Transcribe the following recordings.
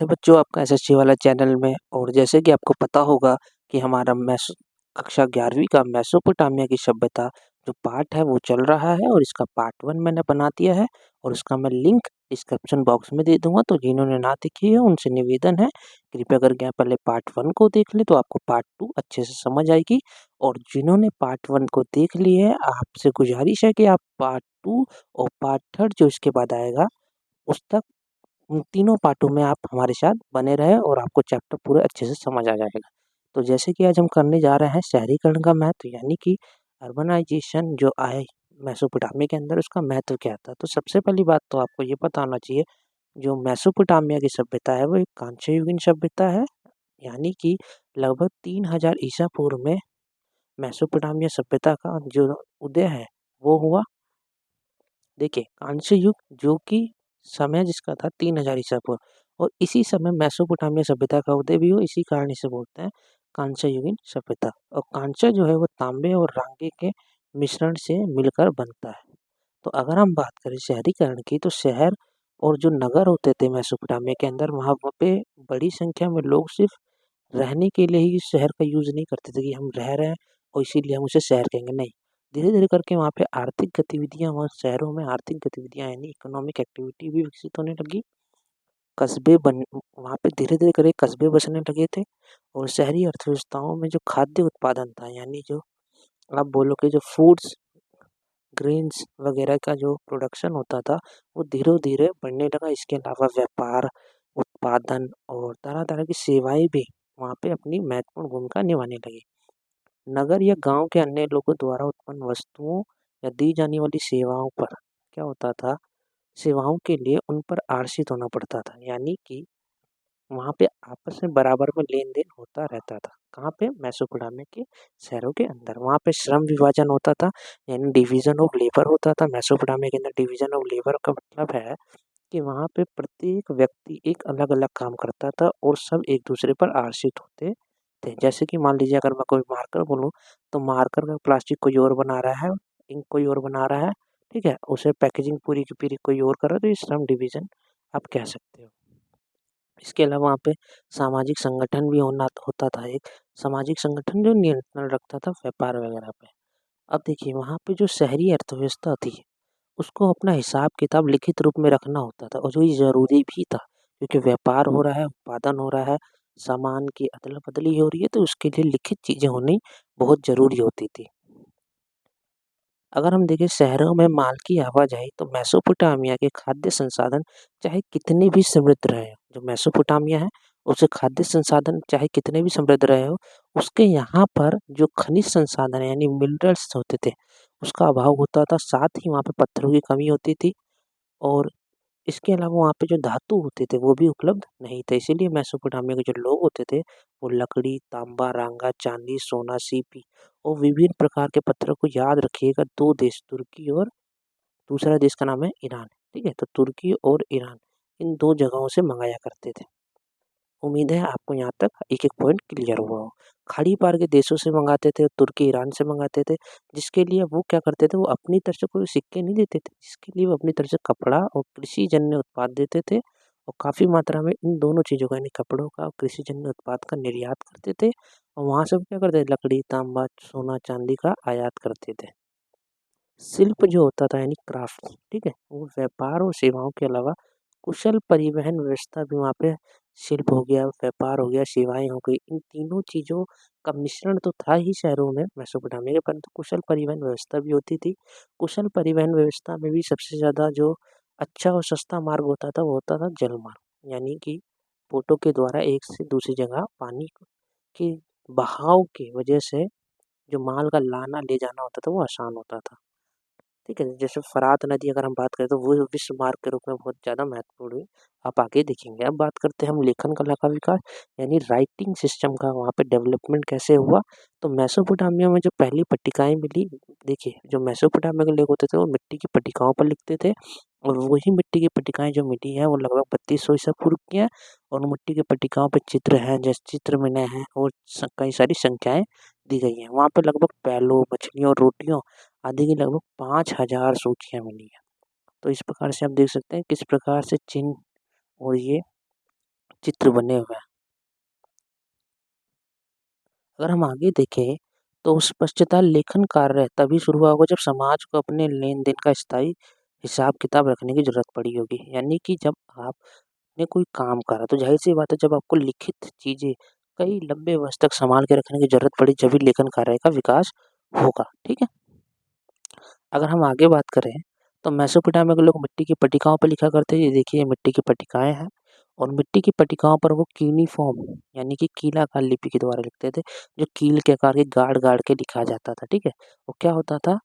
तो बच्चों आपका एसएससी वाला चैनल में और जैसे कि आपको पता होगा कि हमारा मैस कक्षा 11वीं का मेसोपोटामिया की सभ्यता जो पार्ट है वो चल रहा है और इसका पार्ट 1 मैंने बना दिया है और उसका मैं लिंक डिस्क्रिप्शन बॉक्स में दे दूंगा। तो जिन्होंने ना देखी है उनसे निवेदन है कृपया करके आप पहले पार्ट 1 को देख ले तो आपको पार्ट 2 अच्छे से समझ आएगी। और जिन्होंने पार्ट 1 को देख ली है आपसे गुजारिश है कि आप पार्ट 2 और पार्ट 3 जो इसके बाद आएगा उस तक उन तीनों पार्टों में आप हमारे साथ बने रहें और आपको चैप्टर पूरे अच्छे से समझ आ जाएगा। तो जैसे कि आज हम करने जा रहे हैं शहरीकरण का महत्व यानी कि अर्बनाइजेशन जो आए मेसोपोटामिया के अंदर उसका महत्व क्या था। तो सबसे पहली बात तो आपको ये पता होना चाहिए जो मेसोपोटामिया की सभ्यता है वो एक कांस्य युगीन सभ्यता है। यानी कि लगभग 3000 ईसा पूर्व में मेसोपोटामिया सभ्यता का जो उदय है वो हुआ। देखिए कांस्य युग जो कि समय जिसका था 3000 ईसा पूर्व और इसी समय मेसोपोटामिया सभ्यता का उदय भी हो इसी कारण इसे बोलते हैं कांस्य युगीन सभ्यता। और कांस्य जो है वो तांबे और रांगे के मिश्रण से मिलकर बनता है। तो अगर हम बात करें शहरीकरण की तो शहर और जो नगर होते थे मेसोपोटामिया के अंदर वहाँ पे बड़ी संख्या में लोग सिर्फ रहने के लिए ही शहर का यूज़ नहीं करते थे कि हम रह रहे हैं और इसीलिए हम उसे शहर कहेंगे, नहीं। धीरे-धीरे करके वहाँ पे आर्थिक गतिविधियाँ वहाँ शहरों में आर्थिक गतिविधियाँ यानी इकोनॉमिक एक्टिविटी भी विकसित होने लगी। कस्बे बन वहाँ पे धीरे-धीरे करके कस्बे बसने लगे थे और शहरी अर्थव्यवस्थाओं में जो खाद्य उत्पादन था यानी जो आप बोलोगे जो फूड्स, ग्रेन्स वगैरह का जो प्रोडक्शन होता था वो धीरे-धीरे बढ़ने लगा। इसके अलावा व्यापार, उत्पादन और तरह-तरह की सेवाएँ भी वहाँ पे अपनी महत्वपूर्ण भूमिका निभाने लगी। नगर या गांव के अन्य लोगों द्वारा उत्पन्न वस्तुओं या दी जाने वाली सेवाओं पर क्या होता था, सेवाओं के लिए उन पर आश्रित होना पड़ता था। यानी कि वहाँ पे आपस में बराबर में लेन-देन होता रहता था। कहाँ पे? मेसोपोटामिया के शहरों के अंदर। वहाँ पे श्रम विभाजन होता था यानी डिवीज़न ऑफ लेबर होता था। मेसोपोटामिया के अंदर डिवीज़न ऑफ लेबर का मतलब है कि वहाँ पे प्रत्येक व्यक्ति एक अलग-अलग काम करता था और सब एक-दूसरे पर आश्रित होते थे। जैसे कि मान लीजिए अगर मैं कोई मार्कर बोलूँ, तो मार्कर का प्लास्टिक कोई और बना रहा है, इंक कोई और बना रहा है, ठीक है? उसे पैकेजिंग पूरी की पूरी कोई और कर रहा है, तो ये श्रम डिवीज़न आप कह सकते हो। इसके अलावा वहाँ पे सामाजिक संगठन भी होता था एक, सामाजिक संगठन जो नियंत्रण रखता था व्यापार वगैरह पे। अब देखिए वहाँ पे जो शहरी अर्थव्यवस्था थी उसको अपना हिसाब-किताब लिखित रूप में रखना होता था और जो ये ज़रूरी भी था क्योंकि व्यापार हो रहा है, उत्पादन हो रहा है, सामान की अदला-बदली हो रही है तो उसके लिए लिखित चीज़ें होनी बहुत ज़रूरी होती थी। अगर हम देखें शहरों में माल की आवाजाही तो मेसोपोटामिया के खाद्य संसाधन चाहे कितने भी समृद्ध रहे हो, जो मेसोपोटामिया है उसे खाद्य संसाधन चाहे कितने भी समृद्ध रहे हो, उसके यहाँ पर जो खनिज संसाधन है यानी मिनरल्स होते थे, उसका अभाव होता था। साथ ही वहाँ पे पत्थरों की कमी होती थी और इसके अलावा वहाँ पे जो धातु होते थे वो भी उपलब्ध नहीं थे। इसीलिए मेसोपोटामिया के जो लोग होते थे वो लकड़ी, तांबा, रांगा, चांदी, सोना, सीपी और विभिन्न प्रकार के पत्थरों को याद रखिएगा 2 देश तुर्की और दूसरा देश का नाम है ईरान, ठीक है? तो तुर्की और ईरान इन 2 जगहों से मँगाया करते थे। उम्मीद है आपको यहाँ तक एक-एक पॉइंट क्लियर हुआ हो। खाड़ी पार के देशों से मँगाते थे, तुर्की ईरान से मँगाते थे, जिसके लिए वो क्या करते थे, वो अपनी तरफ से कोई सिक्के नहीं देते थे, जिसके लिए वो अपनी तरफ से कपड़ा और कृषिजन्य उत्पाद देते थे और काफ़ी मात्रा में इन दोनों चीज़ों का यानी कपड़ों का और कृषिजन्य उत्पाद का निर्यात करते थे और वहाँ से वो क्या करते थे, लकड़ी, तांबा, सोना, चांदी का आयात करते थे। शिल्प जो होता था यानी क्राफ्ट, ठीक है? वो व्यापार और सेवाओं के अलावा कुशल परिवहन व्यवस्था भी वहाँ पे शिल्प हो गया, व्यापार हो गया, सेवाएँ हो गई, इन तीनों चीज़ों का मिश्रण तो था ही शहरों में मेसोपोटामिया के, परंतु कुशल परिवहन व्यवस्था भी होती थी। कुशल परिवहन व्यवस्था में भी सबसे ज़्यादा जो अच्छा और सस्ता मार्ग होता था, वो होता था जलमार्ग। यानी कि बोटों के द्वारा एक से दूसरी जगह पानी के बहाव की वजह से जो माल का लाना ले जाना होता था, वो आसान होता था। ठीक है, जैसे फरात नदी अगर हम बात करें तो वो विश्व मार्ग के रूप में बहुत ज़्यादा महत्वपूर्ण हुई, आप आगे देखेंगे। अब बात करते हैं हम लेखन कला का विकास यानी राइटिंग सिस्टम का वहाँ पे डेवलपमेंट कैसे हुआ। तो मेसोपोटामिया में जो पहली पट्टिकाएँ मिली, देखिए जो मेसोपोटामिया के लोग होते थे वो मिट्टी की पट्टिकाओं पर लिखते थे और वही मिट्टी की पट्टिकाएँ जो मिली हैं वो लगभग 3200 ईसा पूर्व की हैं और उन मिट्टी की पट्टिकाओं पे चित्र हैं, जैसे चित्र बने हैं और कई सारी संख्याएँ दी गई हैं। वहाँ पे लगभग पैलों, मछलियों और रोटियों आदि की लगभग 5000 सूचियाँ मिली हैं। तो इस प्रकार से आप देख सकते हैं किस प्रकार से चिन्ह और ये चित्र बने हुए हैं। अगर हम आगे देखें तो स्पष्टता लेखन कार्य तभी शुरू हुआ होगा जब समाज को अपने लेन-देन का स्थायी हिसाब-किताब रखने की ज़रूरत पड़ी होगी। यानी कि जब आपने कोई काम करा तो ज़ाहिर-सी बात है जब आपको लिखित चीज़ें कई लंबे वर्ष तक सँभाल के रखने की ज़रूरत पड़ी जब भी लेखन कार्य का विकास होगा, ठीक है? अगर हम आगे बात करें तो मेसोपोटामिया के लोग मिट्टी की पट्टिकाओं पे लिखा करते थे। ये देखिए मिट्टी की पट्टिकाएँ हैं और मिट्टी की पट्टिकाओं पर वो कीनीफ़ॉर्म यानी कि कीलाकार लिपि के द्वारा लिखते थे, जो कील के आकार के गाड़-गाड़ के लिखा जाता था, ठीक है? वो क्या होता था,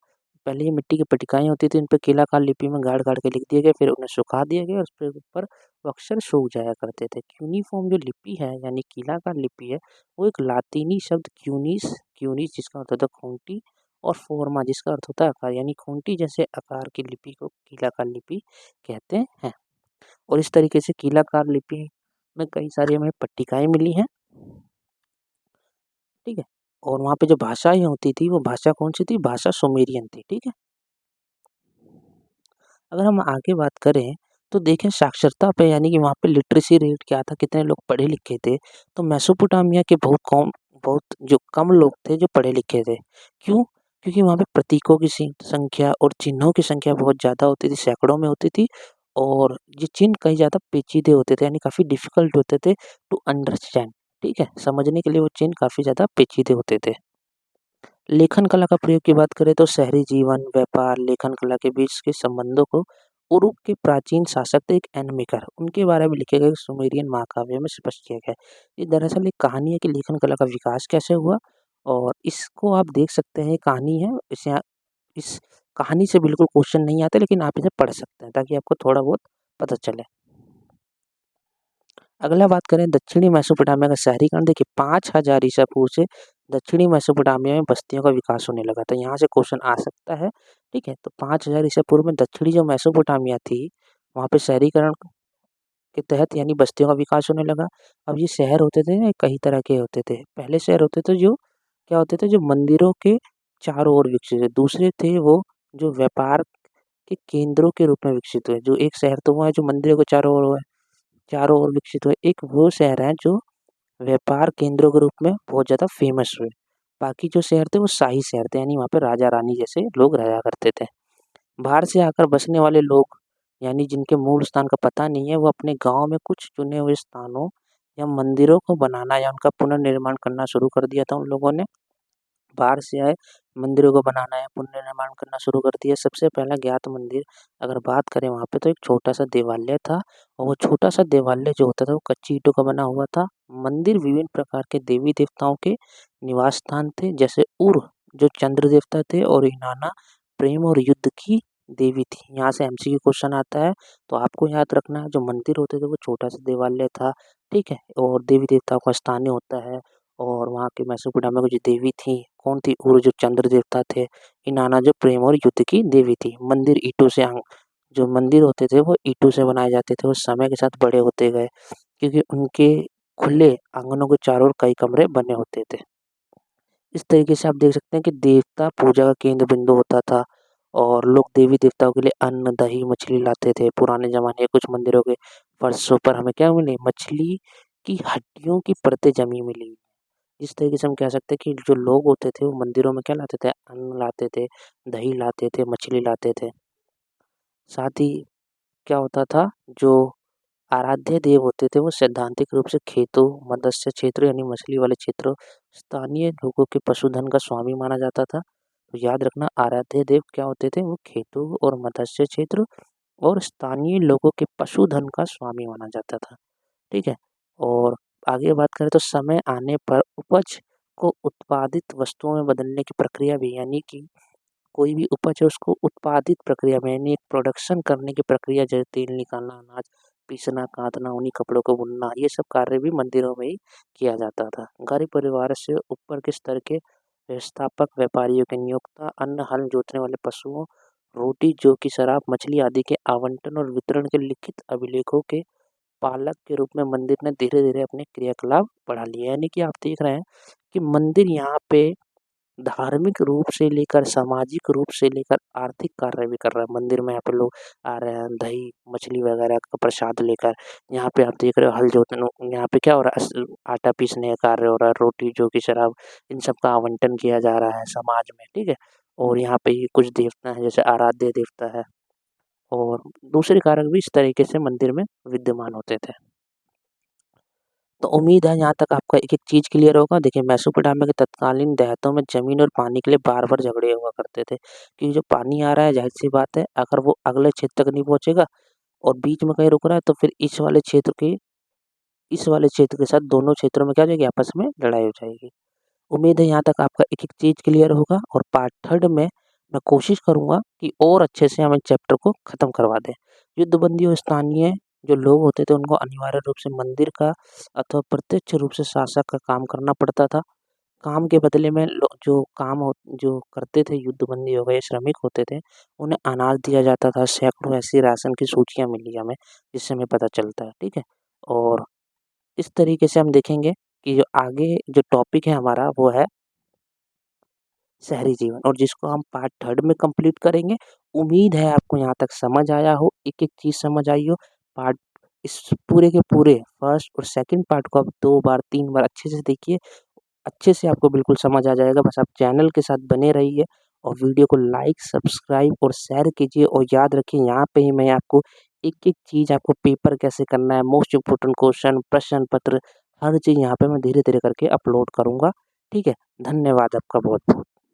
पहले ये मिट्टी की पट्टिकाएँ होती थी, उन पे कीलाकार लिपि में गाड़-गाड़ के लिख दिए गए, फिर उन्हें सुखा दिया गया और उसके ऊपर वो अक्षर सूख जाया करते थे। क्यूनीफ़ॉर्म जो लिपि है यानी कीलाकार लिपि है, वो एक लातीनी शब्द क्यूनिस क्यूनिस जिसका अर्थ होता है खूंटी और फ़ोर्मा जिसका अर्थ होता है आकार यानी खूंटी जैसे आकार की लिपि को कीलाकार लिपि कहते हैं। और इस तरीके से कीलाकार लिपि में कई सारी हमें पट्टिकाएँ मिली हैं, ठीक है? और वहाँ पे जो भाषाएँ होती थी, वो भाषा कौन-सी थी? भाषा सुमेरियन थी, ठीक है? अगर हम आगे बात करें, तो देखें साक्षरता पे यानी कि वहाँ पे लिटरेसी रेट क्या था, कितने लोग पढ़े-लिखे थे, तो मेसोपोटामिया के बहुत जो कम लोग थे जो पढ़े-लिखे थे। क्यों? क्योंकि वहाँ पे प्रतीकों की संख्या और चिन्हों की संख्या बहुत ज़्यादा होती थी, सैकड़ों में होती थी और ये चिन्ह कहीं ज़्यादा पेचीदे होते थे यानी काफ़ी डिफ़िकल्ट होते थे टू अंडरस्टैंड, ठीक है? समझने के लिए वो चिन्ह काफ़ी ज़्यादा पेचीदे होते थे। लेखन कला का प्रयोग की बात करें तो शहरी जीवन, व्यापार, लेखन कला के बीच के संबंधों को उरुक के प्राचीन शासक थे एक एनमिकर, उनके बारे में लिखे गए सुमेरियन महाकाव्य में स्पष्ट किया गया है। ये दरअसल एक कहानी है कि लेखन कला का विकास कैसे हुआ और इसको आप देख सकते हैं, कहानी है। इस कहानी से बिल्कुल क्वेश्चन नहीं आते लेकिन आप इसे पढ़ सकते हैं ताकि आपको थोड़ा बहुत पता चले। अगला बात करें दक्षिणी मेसोपोटामिया का शहरीकरण देखिए 5000 ईसा पूर्व से दक्षिणी मेसोपोटामिया में बस्तियों का विकास होने लगा था। यहाँ से क्वेश्चन आ सकता है, ठीक है? तो 5000 ईसा पूर्व में दक्षिणी जो मेसोपोटामिया थी, वहाँ पे शहरीकरण के तहत यानी बस्तियों का विकास होने लगा। अब ये शहर होते थे ना कई तरह के होते थे। पहले शहर होते थे जो क्या होते थे जो मंदिरों के चारों ओर विकसित थे। दूसरे थे वो जो व्यापार के केंद्रों के रूप में विकसित हुए। जो एक शहर तो वो है जो मंदिरों के चारों ओर विकसित हुए। एक वो शहर है जो व्यापार केंद्रों के रूप में बहुत ज़्यादा फेमस हुए। बाकी जो शहर थे वो शाही शहर थे यानी वहाँ पे राजा-रानी जैसे लोग रहा करते थे। बाहर से आकर बसने वाले लोग यानी जिनके मूल स्थान का पता नहीं है, वो अपने गाँव में कुछ चुने हुए स्थानों या मंदिरों को बनाना या उनका पुनर्निर्माण करना शुरू कर दिया था उन लोगों ने। बाहर से आए मंदिरों को बनाना या पुनर्निर्माण करना शुरू कर दिया। सबसे पहला ज्ञात मंदिर अगर बात करें वहाँ पे तो एक छोटा-सा देवालय था और वो छोटा-सा देवालय जो होता था वो कच्ची ईंटों का बना हुआ था। मंदिर विभिन्न प्रकार के देवी-देवताओं के निवास स्थान थे जैसे उर जो चंद्र देवता थे और इनाना प्रेम और युद्ध की देवी थी। यहाँ से एमसीक्यू क्वेश्चन आता है तो आपको याद रखना है जो मंदिर होते थे वो छोटा-सा देवालय था, ठीक है? और देवी-देवताओं का स्थानीय होता है और वहाँ के मेसोपोटामिया में जो देवी थी, कौन थी? उर जो चंद्र देवता थे, इनाना जो प्रेम और युद्ध की देवी थी। मंदिर ईंटों से जो मंदिर होते थे वो ईंटों से बनाए जाते थे, वो समय के साथ बड़े होते गए क्योंकि उनके खुले आँगनों के चारों ओर कई कमरे बने होते थे। इस तरीके से आप देख सकते हैं कि देवता पूजा का केंद्र बिंदु होता था और लोग देवी-देवताओं के लिए अन्न, दही, मछली लाते थे। पुराने ज़माने के कुछ मंदिरों के फर्शों पर हमें क्या मिले? मछली की हड्डियों की परतें जमी मिली। इस तरीके से हम कह सकते हैं कि जो लोग होते थे वो मंदिरों में क्या लाते थे? अन्न लाते थे, दही लाते थे, मछली लाते थे। साथ ही क्या होता था जो आराध्य देव होते थे वो सैद्धांतिक रूप से खेतों, मत्स्य क्षेत्र यानी मछली वाले क्षेत्रों, स्थानीय लोगों के पशुधन का स्वामी माना जाता था। तो याद रखना आराध्य देव क्या होते थे? वो खेतों और मत्स्य क्षेत्र और स्थानीय लोगों के पशुधन का स्वामी माना जाता था। ठीक है? और आगे बात करें तो समय आने पर उपज को उत्पादित वस्तुओं में बदलने की प्रक्रिया भी यानी कि कोई भी उपज है उसको उत्पादित प्रक्रिया में यानी एक प्रोडक्शन करने की प्रक्रिया जैसे तेल निकालना, अनाज पीसना, काटना, उन्हीं कपड़ों को बुनना, ये सब कार्य भी मंदिरों में ही किया जाता था। गरीब परिवार से ऊपर के स्तर के व्यवस्थापक, व्यापारियों की नियोक्ता, अन्न हल जोतने वाले पशुओं, रोटी, जौ की शराब, मछली आदि के आवंटन और वितरण के लिखित अभिलेखों के पालक के रूप में मंदिर ने धीरे-धीरे अपने क्रियाकलाप बढ़ा लिए। यानी कि आप देख रहे हैं कि मंदिर यहाँ पे धार्मिक रूप से लेकर, सामाजिक रूप से लेकर, आर्थिक कार्य भी कर रहा है। मंदिर में यहाँ पे लोग आ रहे हैं, दही, मछली वगैरह का प्रसाद लेकर। यहाँ पे आप देख रहे हो हल जोतने, यहाँ पे क्या हो रहा है, आटा पीसने का कार्य हो रहा है, रोटी जो कि शराब, इन सब का आवंटन किया जा रहा है समाज में, ठीक है। और यहाँ पे ये कुछ देवता हैं, जैसे आराध्य देवता है और दूसरे कारक भी इस तरीके से मंदिर में विद्यमान होते थे। तो उम्मीद है यहाँ तक आपका एक-एक चीज़ क्लियर होगा। देखिए, मेसोपोटामिया के तत्कालीन देहातों में ज़मीन और पानी के लिए बार-बार झगड़े हुआ करते थे, कि जो पानी आ रहा है, ज़ाहिर-सी बात है, अगर वो अगले क्षेत्र तक नहीं पहुँचेगा और बीच में कहीं रुक रहा है, तो फिर इस वाले क्षेत्र के साथ दोनों क्षेत्रों में क्या हो जाएगी, आपस में लड़ाई हो जाएगी। उम्मीद है यहाँ तक आपका एक-एक चीज़ क्लियर होगा और पार्ट 3 में मैं कोशिश करूँगा कि और अच्छे से हम इस चैप्टर को ख़त्म करवा दें। युद्धबंदी और स्थानीय जो लोग होते थे, उनको अनिवार्य रूप से मंदिर का अथवा प्रत्यक्ष रूप से शासक का काम करना पड़ता था। काम के बदले में जो करते थे, युद्धबंदी हो गए, श्रमिक होते थे, उन्हें अनाज दिया जाता था। सैकड़ों ऐसी राशन की सूचियाँ मिली हमें, जिससे हमें पता चलता है, ठीक है? और इस तरीके से हम देखेंगे कि जो आगे जो टॉपिक है हमारा, वो है शहरी जीवन, और जिसको हम पार्ट 3 में कंप्लीट करेंगे। उम्मीद है आपको यहाँ तक समझ आया हो, एक-एक चीज़ समझ आई हो। पार्ट इस पूरे के पूरे फर्स्ट और सेकंड पार्ट को आप 2 बार, 3 बार अच्छे से देखिए। अच्छे से आपको बिल्कुल समझ आ जाएगा। बस आप चैनल के साथ बने रहिए और वीडियो को लाइक, सब्सक्राइब और शेयर कीजिए, और याद रखिए यहाँ पे ही मैं आपको एक-एक चीज़, आपको पेपर कैसे करना है, मोस्ट इम्पोर्टेंट क्वेश्चन, प्रश्न पत्र, हर चीज़ यहाँ पे मैं धीरे-धीरे करके अपलोड करूँगा। ठीक है? धन्यवाद आपका बहुत-बहुत।